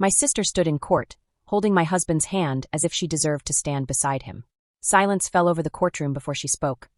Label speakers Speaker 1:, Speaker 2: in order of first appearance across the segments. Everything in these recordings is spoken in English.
Speaker 1: My sister stood in court, holding my husband's hand as if she deserved to stand beside him. Silence fell over the courtroom before she spoke.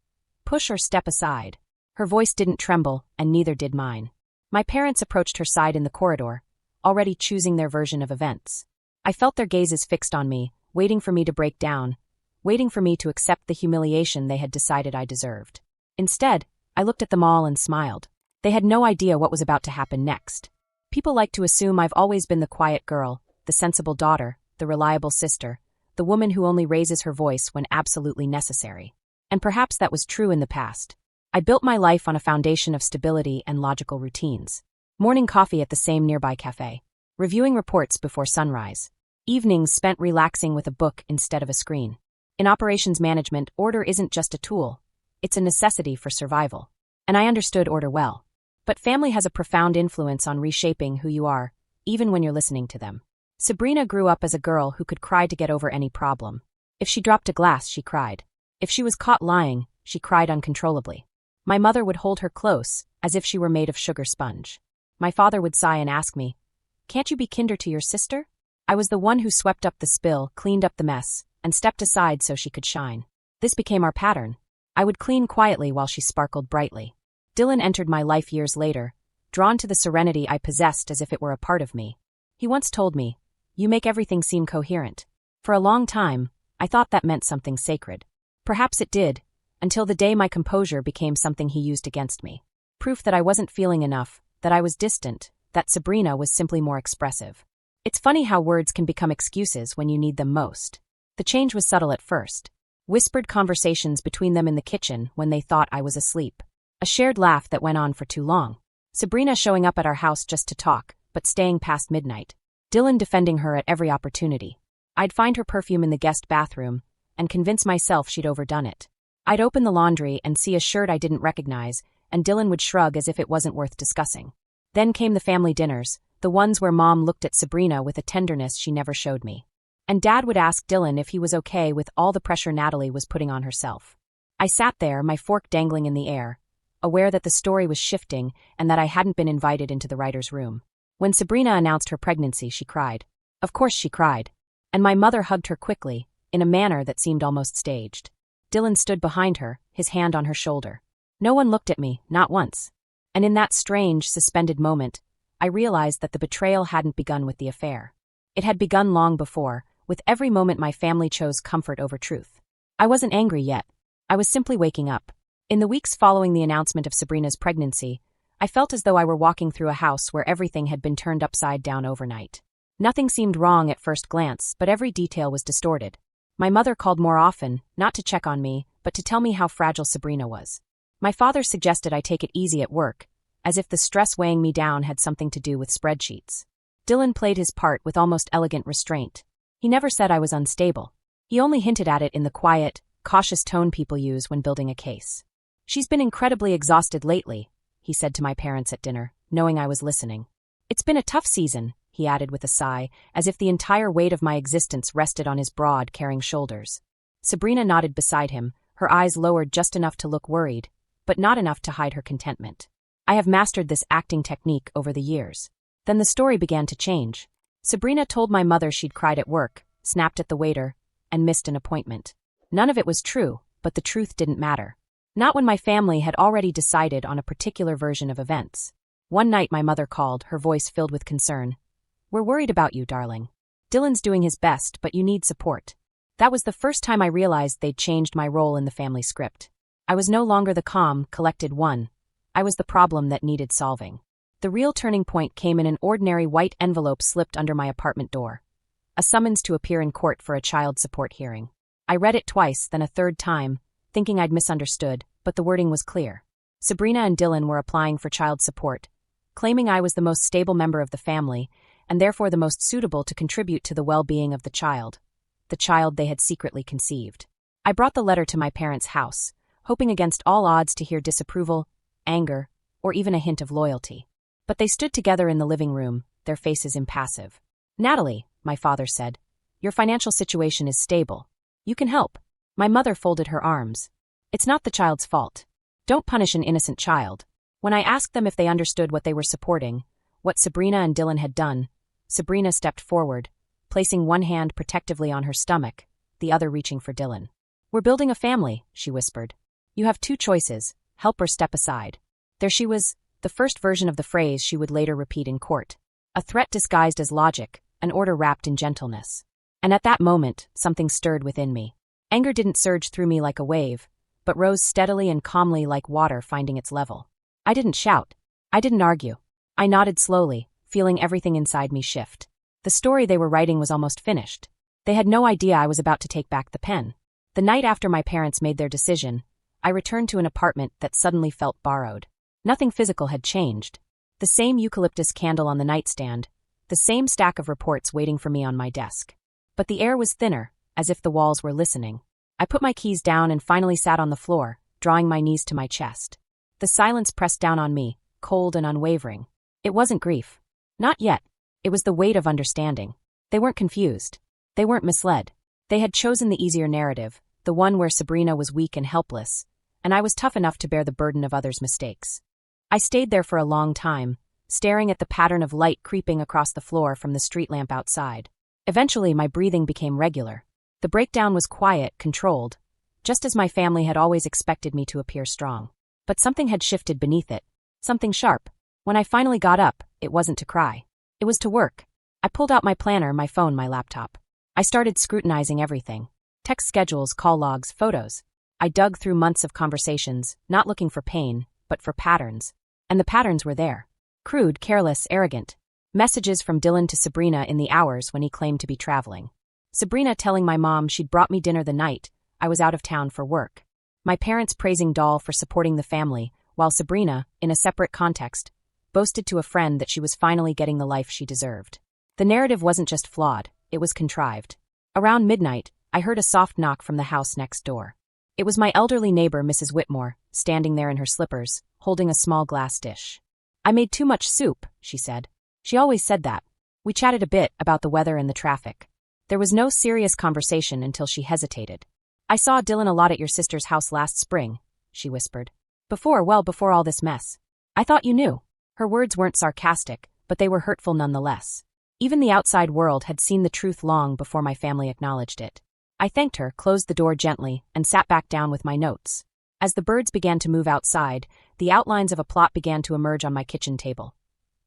Speaker 1: "Push or step aside." Her voice didn't tremble, and neither did mine. My parents approached her side in the corridor, already choosing their version of events. I felt their gazes fixed on me, waiting for me to break down, waiting for me to accept the humiliation they had decided I deserved. Instead, I looked at them all and smiled. They had no idea what was about to happen next. People like to assume I've always been the quiet girl, the sensible daughter, the reliable sister, the woman who only raises her voice when absolutely necessary. And perhaps that was true in the past. I built my life on a foundation of stability and logical routines. Morning coffee at the same nearby cafe. Reviewing reports before sunrise. Evenings spent relaxing with a book instead of a screen. In operations management, order isn't just a tool. It's a necessity for survival. And I understood order well. But family has a profound influence on reshaping who you are, even when you're listening to them. Sabrina grew up as a girl who could cry to get over any problem. If she dropped a glass, she cried. If she was caught lying, she cried uncontrollably. My mother would hold her close, as if she were made of sugar sponge. My father would sigh and ask me, "Can't you be kinder to your sister?" I was the one who swept up the spill, cleaned up the mess, and stepped aside so she could shine. This became our pattern. I would clean quietly while she sparkled brightly. Dylan entered my life years later, drawn to the serenity I possessed as if it were a part of me. He once told me, "You make everything seem coherent." For a long time, I thought that meant something sacred. Perhaps it did, until the day my composure became something he used against me. Proof that I wasn't feeling enough, that I was distant, that Sabrina was simply more expressive. It's funny how words can become excuses when you need them most. The change was subtle at first. Whispered conversations between them in the kitchen when they thought I was asleep. A shared laugh that went on for too long. Sabrina showing up at our house just to talk, but staying past midnight. Dylan defending her at every opportunity. I'd find her perfume in the guest bathroom, and convince myself she'd overdone it. I'd open the laundry and see a shirt I didn't recognize, and Dylan would shrug as if it wasn't worth discussing. Then came the family dinners, the ones where Mom looked at Sabrina with a tenderness she never showed me. And Dad would ask Dylan if he was okay with all the pressure Natalie was putting on herself. I sat there, my fork dangling in the air, aware that the story was shifting and that I hadn't been invited into the writer's room. When Sabrina announced her pregnancy, she cried. Of course she cried. And my mother hugged her quickly, in a manner that seemed almost staged. Dylan stood behind her, his hand on her shoulder. No one looked at me, not once. And in that strange, suspended moment, I realized that the betrayal hadn't begun with the affair. It had begun long before, with every moment my family chose comfort over truth. I wasn't angry yet. I was simply waking up. In the weeks following the announcement of Sabrina's pregnancy, I felt as though I were walking through a house where everything had been turned upside down overnight. Nothing seemed wrong at first glance, but every detail was distorted. My mother called more often, not to check on me, but to tell me how fragile Sabrina was. My father suggested I take it easy at work, as if the stress weighing me down had something to do with spreadsheets. Dylan played his part with almost elegant restraint. He never said I was unstable. He only hinted at it in the quiet, cautious tone people use when building a case. "She's been incredibly exhausted lately," he said to my parents at dinner, knowing I was listening. "It's been a tough season," he added with a sigh, as if the entire weight of my existence rested on his broad, caring shoulders. Sabrina nodded beside him, her eyes lowered just enough to look worried, but not enough to hide her contentment. I have mastered this acting technique over the years. Then the story began to change. Sabrina told my mother she'd cried at work, snapped at the waiter, and missed an appointment. None of it was true, but the truth didn't matter. Not when my family had already decided on a particular version of events. One night my mother called, her voice filled with concern. "We're worried about you, darling. Dylan's doing his best, but you need support." That was the first time I realized they'd changed my role in the family script. I was no longer the calm, collected one. I was the problem that needed solving. The real turning point came in an ordinary white envelope slipped under my apartment door. A summons to appear in court for a child support hearing. I read it twice, then a third time, thinking I'd misunderstood, but the wording was clear. Sabrina and Dylan were applying for child support, claiming I was the most stable member of the family, and therefore the most suitable to contribute to the well-being of the child they had secretly conceived. I brought the letter to my parents' house, hoping against all odds to hear disapproval, anger, or even a hint of loyalty. But they stood together in the living room, their faces impassive. "Natalie," my father said, "your financial situation is stable. You can help." My mother folded her arms. "It's not the child's fault. Don't punish an innocent child." When I asked them if they understood what they were supporting, what Sabrina and Dylan had done, Sabrina stepped forward, placing one hand protectively on her stomach, the other reaching for Dylan. "We're building a family," she whispered. "You have two choices, help or step aside." There she was, the first version of the phrase she would later repeat in court. A threat disguised as logic, an order wrapped in gentleness. And at that moment, something stirred within me. Anger didn't surge through me like a wave, but rose steadily and calmly like water finding its level. I didn't shout. I didn't argue. I nodded slowly, feeling everything inside me shift. The story they were writing was almost finished. They had no idea I was about to take back the pen. The night after my parents made their decision, I returned to an apartment that suddenly felt borrowed. Nothing physical had changed. The same eucalyptus candle on the nightstand, the same stack of reports waiting for me on my desk. But the air was thinner, as if the walls were listening. I put my keys down and finally sat on the floor, drawing my knees to my chest. The silence pressed down on me, cold and unwavering. It wasn't grief. Not yet. It was the weight of understanding. They weren't confused. They weren't misled. They had chosen the easier narrative, the one where Sabrina was weak and helpless, and I was tough enough to bear the burden of others' mistakes. I stayed there for a long time, staring at the pattern of light creeping across the floor from the street lamp outside. Eventually, my breathing became regular. The breakdown was quiet, controlled, just as my family had always expected me to appear strong. But something had shifted beneath it. Something sharp. When I finally got up, it wasn't to cry. It was to work. I pulled out my planner, my phone, my laptop. I started scrutinizing everything. Text schedules, call logs, photos. I dug through months of conversations, not looking for pain, but for patterns. And the patterns were there. Crude, careless, arrogant. Messages from Dylan to Sabrina in the hours when he claimed to be traveling. Sabrina telling my mom she'd brought me dinner the night I was out of town for work. My parents praising Doll for supporting the family, while Sabrina, in a separate context, boasted to a friend that she was finally getting the life she deserved. The narrative wasn't just flawed, it was contrived. Around midnight, I heard a soft knock from the house next door. It was my elderly neighbor, Mrs. Whitmore, standing there in her slippers, holding a small glass dish. "I made too much soup," she said. She always said that. We chatted a bit about the weather and the traffic. There was no serious conversation until she hesitated. "I saw Dylan a lot at your sister's house last spring," she whispered. Before all this mess. "I thought you knew." Her words weren't sarcastic, but they were hurtful nonetheless. Even the outside world had seen the truth long before my family acknowledged it. I thanked her, closed the door gently, and sat back down with my notes. As the birds began to move outside, the outlines of a plot began to emerge on my kitchen table.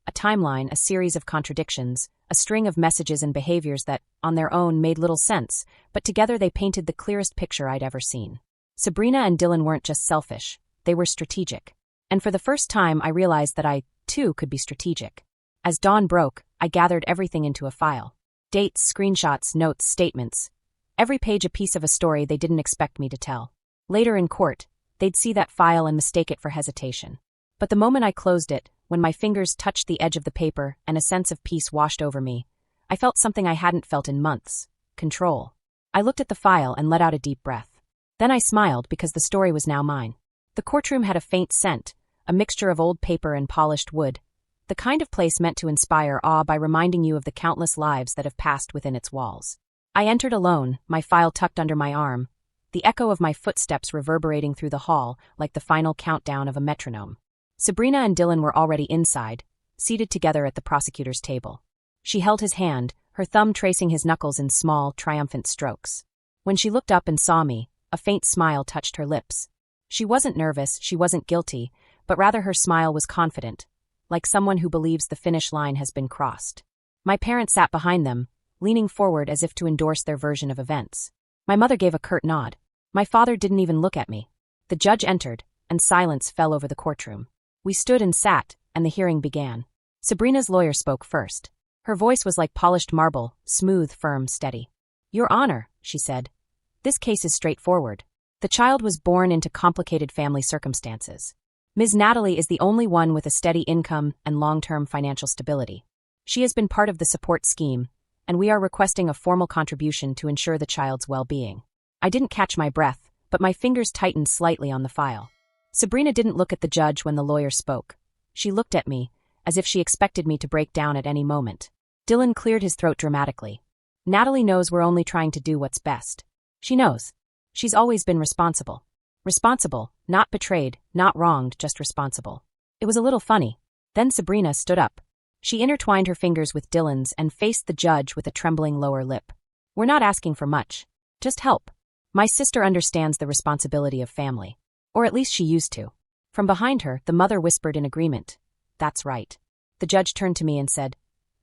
Speaker 1: A timeline, a series of contradictions, a string of messages and behaviors that, on their own, made little sense, but together they painted the clearest picture I'd ever seen. Sabrina and Dylan weren't just selfish, they were strategic. And for the first time I realized that I, too, could be strategic. As dawn broke, I gathered everything into a file. Dates, screenshots, notes, statements. Every page a piece of a story they didn't expect me to tell. Later in court, they'd see that file and mistake it for hesitation. But the moment I closed it, when my fingers touched the edge of the paper and a sense of peace washed over me, I felt something I hadn't felt in months. Control. I looked at the file and let out a deep breath. Then I smiled because the story was now mine. The courtroom had a faint scent, a mixture of old paper and polished wood, the kind of place meant to inspire awe by reminding you of the countless lives that have passed within its walls. I entered alone, my file tucked under my arm, the echo of my footsteps reverberating through the hall like the final countdown of a metronome. Sabrina and Dylan were already inside, seated together at the prosecutor's table. She held his hand, her thumb tracing his knuckles in small, triumphant strokes. When she looked up and saw me, a faint smile touched her lips. She wasn't nervous, she wasn't guilty, but rather her smile was confident, like someone who believes the finish line has been crossed. My parents sat behind them, leaning forward as if to endorse their version of events. My mother gave a curt nod. My father didn't even look at me. The judge entered, and silence fell over the courtroom. We stood and sat, and the hearing began. Sabrina's lawyer spoke first. Her voice was like polished marble, smooth, firm, steady. "Your Honor," she said, "this case is straightforward. The child was born into complicated family circumstances. Ms. Natalie is the only one with a steady income and long-term financial stability. She has been part of the support scheme, and we are requesting a formal contribution to ensure the child's well-being." I didn't catch my breath, but my fingers tightened slightly on the file. Sabrina didn't look at the judge when the lawyer spoke. She looked at me, as if she expected me to break down at any moment. Dylan cleared his throat dramatically. "Natalie knows we're only trying to do what's best. She knows. She's always been responsible. Responsible, not betrayed, not wronged, just responsible." It was a little funny. Then Sabrina stood up. She intertwined her fingers with Dylan's and faced the judge with a trembling lower lip. "We're not asking for much. Just help. My sister understands the responsibility of family. Or at least she used to." From behind her, the mother whispered in agreement. "That's right." The judge turned to me and said,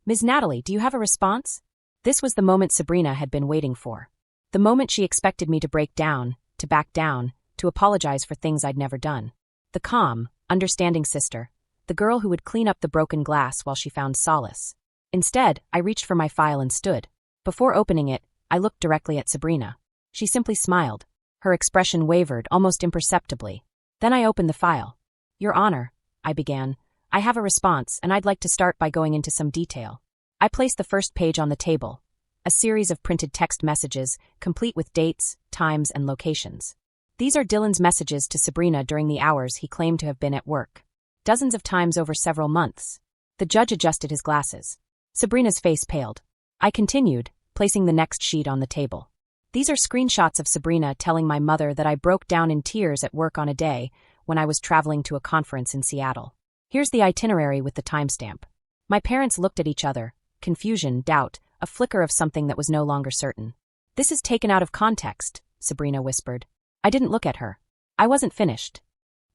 Speaker 1: "Ms. Natalie, do you have a response?" This was the moment Sabrina had been waiting for. The moment she expected me to break down, to back down, to apologize for things I'd never done. The calm, understanding sister. The girl who would clean up the broken glass while she found solace. Instead, I reached for my file and stood. Before opening it, I looked directly at Sabrina. She simply smiled. Her expression wavered almost imperceptibly. Then I opened the file. "Your Honor," I began, "I have a response, and I'd like to start by going into some detail." I placed the first page on the table. A series of printed text messages, complete with dates, times, and locations. These are Dylan's messages to Sabrina during the hours he claimed to have been at work. Dozens of times over several months. The judge adjusted his glasses. Sabrina's face paled. I continued, placing the next sheet on the table. "These are screenshots of Sabrina telling my mother that I broke down in tears at work on a day when I was traveling to a conference in Seattle. Here's the itinerary with the timestamp." My parents looked at each other, confusion, doubt, a flicker of something that was no longer certain. "This is taken out of context," Sabrina whispered. I didn't look at her. I wasn't finished.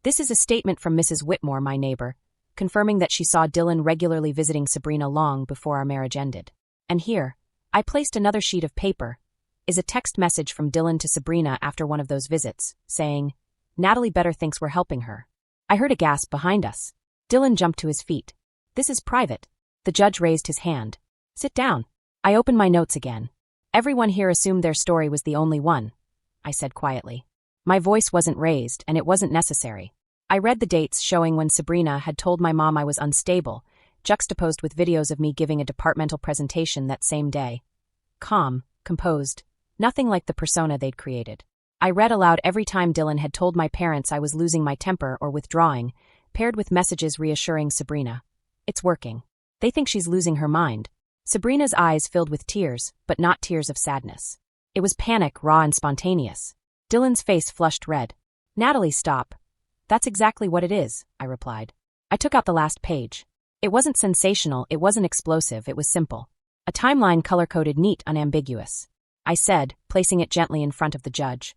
Speaker 1: "This is a statement from Mrs. Whitmore, my neighbor, confirming that she saw Dylan regularly visiting Sabrina long before our marriage ended. And here, I placed another sheet of paper, is a text message from Dylan to Sabrina after one of those visits, saying, 'Natalie better thinks we're helping her.'" I heard a gasp behind us. Dylan jumped to his feet. "This is private." The judge raised his hand. "Sit down." I opened my notes again. "Everyone here assumed their story was the only one," I said quietly. My voice wasn't raised, and it wasn't necessary. I read the dates showing when Sabrina had told my mom I was unstable, juxtaposed with videos of me giving a departmental presentation that same day. Calm, composed, nothing like the persona they'd created. I read aloud every time Dylan had told my parents I was losing my temper or withdrawing, paired with messages reassuring Sabrina. "It's working. They think she's losing her mind." Sabrina's eyes filled with tears, but not tears of sadness. It was panic, raw and spontaneous. Dylan's face flushed red. "Natalie, stop." "That's exactly what it is," I replied. I took out the last page. It wasn't sensational, it wasn't explosive, it was simple. A timeline color-coded, neat, unambiguous. I said, placing it gently in front of the judge.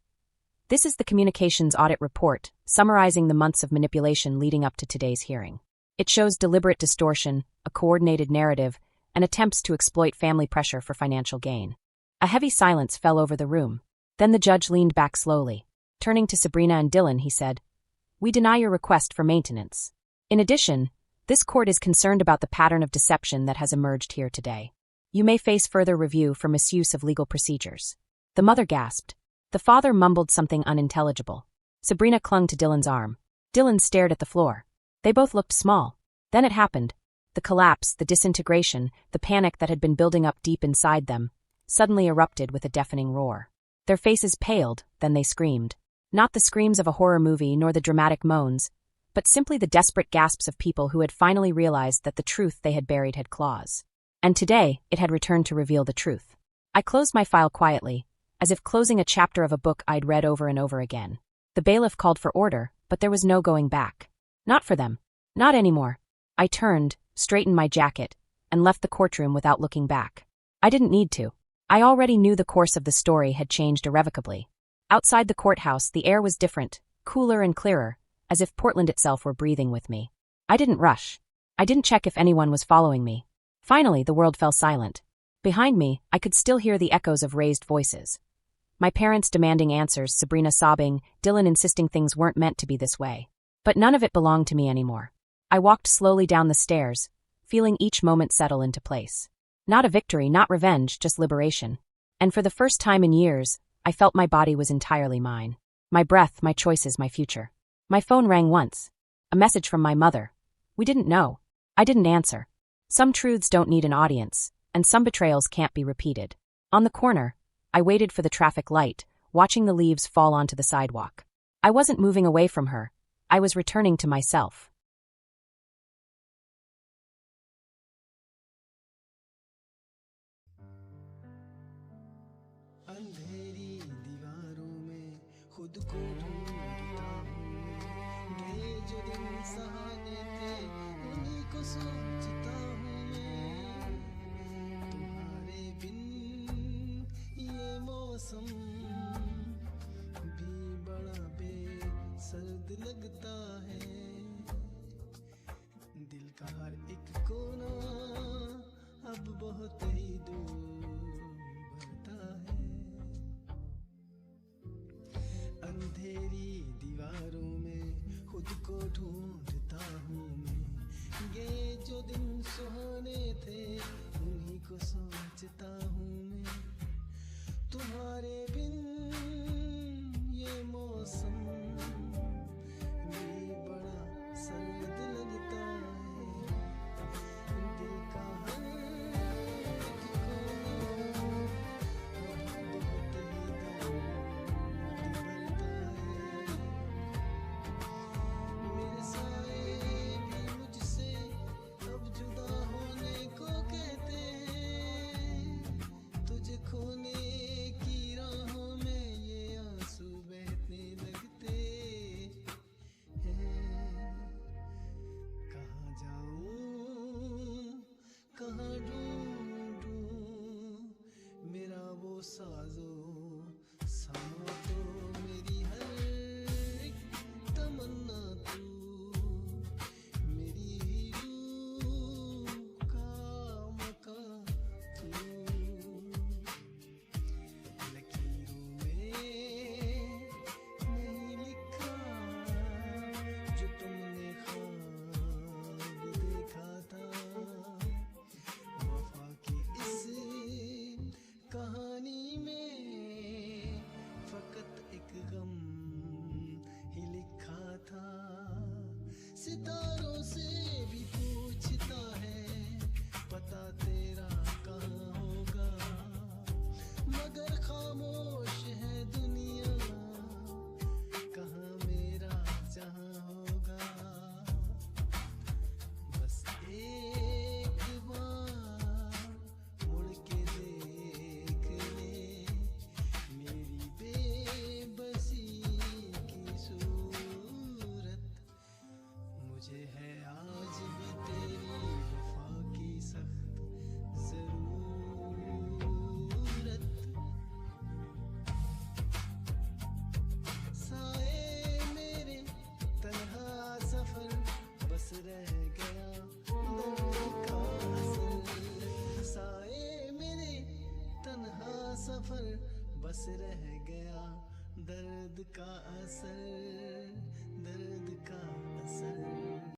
Speaker 1: "This is the communications audit report, summarizing the months of manipulation leading up to today's hearing. It shows deliberate distortion, a coordinated narrative, and attempts to exploit family pressure for financial gain." A heavy silence fell over the room. Then the judge leaned back slowly. Turning to Sabrina and Dylan, he said, "We deny your request for maintenance. In addition, this court is concerned about the pattern of deception that has emerged here today. You may face further review for misuse of legal procedures." The mother gasped. The father mumbled something unintelligible. Sabrina clung to Dylan's arm. Dylan stared at the floor. They both looked small. Then it happened. The collapse, the disintegration, the panic that had been building up deep inside them, suddenly erupted with a deafening roar. Their faces paled, then they screamed. Not the screams of a horror movie nor the dramatic moans, but simply the desperate gasps of people who had finally realized that the truth they had buried had claws. And today, it had returned to reveal the truth. I closed my file quietly, as if closing a chapter of a book I'd read over and over again. The bailiff called for order, but there was no going back. Not for them. Not anymore. I turned, straightened my jacket, and left the courtroom without looking back. I didn't need to. I already knew the course of the story had changed irrevocably. Outside the courthouse, the air was different, cooler and clearer, as if Portland itself were breathing with me. I didn't rush. I didn't check if anyone was following me. Finally, the world fell silent. Behind me, I could still hear the echoes of raised voices. My parents demanding answers, Sabrina sobbing, Dylan insisting things weren't meant to be this way. But none of it belonged to me anymore. I walked slowly down the stairs, feeling each moment settle into place. Not a victory, not revenge, just liberation. And for the first time in years, I felt my body was entirely mine. My breath, my choices, my future. My phone rang once. A message from my mother. We didn't know. I didn't answer. Some truths don't need an audience, and some betrayals can't be repeated. On the corner, I waited for the traffic light, watching the leaves fall onto the sidewalk. I wasn't moving away from her. I was returning to myself.
Speaker 2: अंधेरी दीवारों में खुद को ढूंढता हूँ मैं। गए जो दिन सहाने थे उन्हीं को सोचता हूँ मौसम भी बड़ा बेसर्द लगता है। दिल का हर एक कोना अब बहुत ही दूर बढ़ता है। अंधेरी दीवारों में खुद को ढूंढता हूँ मैं। ये जो दिन सुहाने थे उन्हीं को सोचता हूँ मैं। तुम्हारे बिन ये मौसम भी बड़ा सर्द लगता है। दिल का हर एक कोना बहुत ही दर्द भरता है। मेरे साए भी मुझसे अब जुदा होने को कहते हैं। तुझे खोने की राहों में ये आंसू बहने लगते हैं। कहाँ जाऊं कहाँ ढूंढूं मेरा वो साजो सामा तो मेरी हर एक तमन्ना तू। मेरी रूह का मकां तू। लकीरों में नहीं लिखा जो तुमने ख्वाब देखा था। वफा की इस कहानी में फकत एक गम ही लिखा था। सितारों से भी पूछता है पता तेरा कहाँ होगा। मगर खामोश है दुनिया कहाँ मेरा जहाँ होगा। बस एक बार मुड़ के देख ले मेरी बेबसी की सूरत। मुझे है आज भी तेरी वफा की सख्त जरूरत। साए मेरे तन्हा सफर बस रह गया दर्द का असर। साए मेरे तन्हा सफर बस रह गया दर्द का असर।